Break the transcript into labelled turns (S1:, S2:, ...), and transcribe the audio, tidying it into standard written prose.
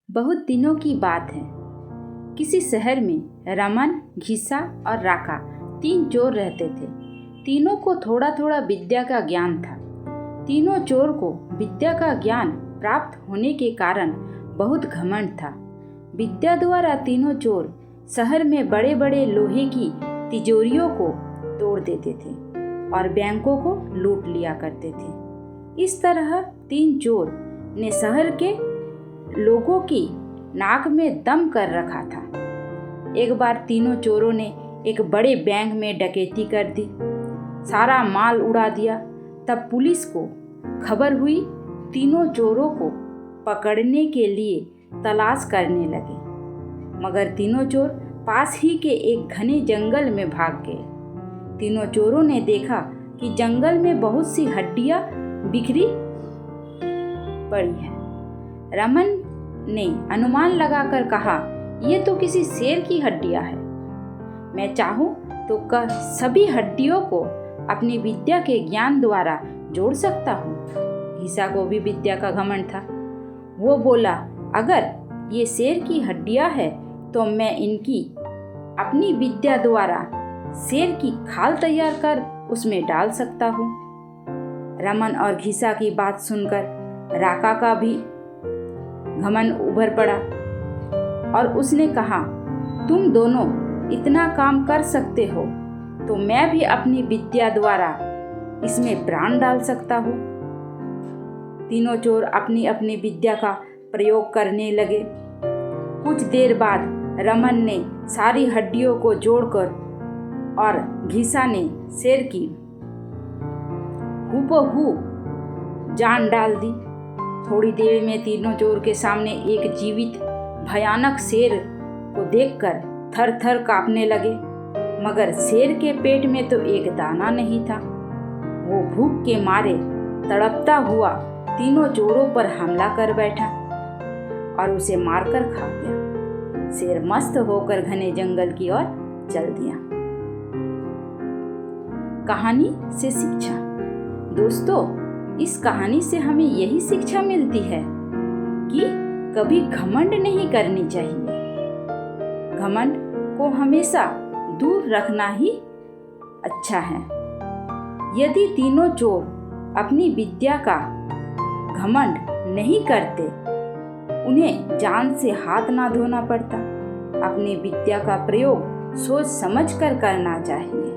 S1: बहुत दिनों की बात है। किसी शहर में रमन, घिसा और राका 3 चोर रहते थे। तीनों को थोड़ा थोड़ा विद्या का ज्ञान था। तीनों चोर को विद्या का ज्ञान प्राप्त होने के कारण बहुत घमंड था। विद्या द्वारा तीनों चोर शहर में बड़े बड़े लोहे की तिजोरियों को तोड़ देते थे और बैंकों को लूट लिया करते थे। इस तरह 3 चोर ने शहर के लोगों की नाक में दम कर रखा था। एक बार तीनों चोरों ने एक बड़े बैंक में डकैती कर दी, सारा माल उड़ा दिया। तब पुलिस को खबर हुई। तीनों चोरों को पकड़ने के लिए तलाश करने लगे, मगर तीनों चोर पास ही के एक घने जंगल में भाग गए। तीनों चोरों ने देखा कि जंगल में बहुत सी हड्डियां बिखरी पड़ी हैं। रमन ने अनुमान लगाकर कहा, ये तो किसी शेर की हड्डियां हैं। मैं चाहूं तो सभी हड्डियों को अपनी विद्या के ज्ञान द्वारा जोड़ सकता हूँ। घिसा को भी विद्या का घमंड था। वो बोला, अगर ये शेर की हड्डियां हैं तो मैं इनकी अपनी विद्या द्वारा शेर की खाल तैयार कर उसमें डाल सकता हूँ। रमन और घिसा की बात सुनकर राका का भी घमंड उभर पड़ा और उसने कहा, तुम दोनों इतना काम कर सकते हो तो मैं भी अपनी विद्या द्वारा इसमें प्राण डाल सकता हूँ। तीनों चोर अपनी अपनी विद्या का प्रयोग करने लगे। कुछ देर बाद रमन ने सारी हड्डियों को जोड़कर और घिसा ने शेर की हूबहू जान डाल दी। थोड़ी देर में तीनों चोर के सामने एक जीवित भयानक शेर को देखकर थर थर कांपने लगे, मगर शेर के पेट में तो एक दाना नहीं था। वो भूख के मारे तड़पता हुआ तीनों चोरों पर हमला कर बैठा और उसे मारकर खा गया। शेर मस्त होकर घने जंगल की ओर चल दिया। कहानी से शिक्षा। दोस्तों, इस कहानी से हमें यही शिक्षा मिलती है कि कभी घमंड नहीं करनी चाहिए। घमंड को हमेशा दूर रखना ही अच्छा है। यदि तीनों चोर अपनी विद्या का घमंड नहीं करते, उन्हें जान से हाथ ना धोना पड़ता। अपनी विद्या का प्रयोग सोच समझ कर करना चाहिए।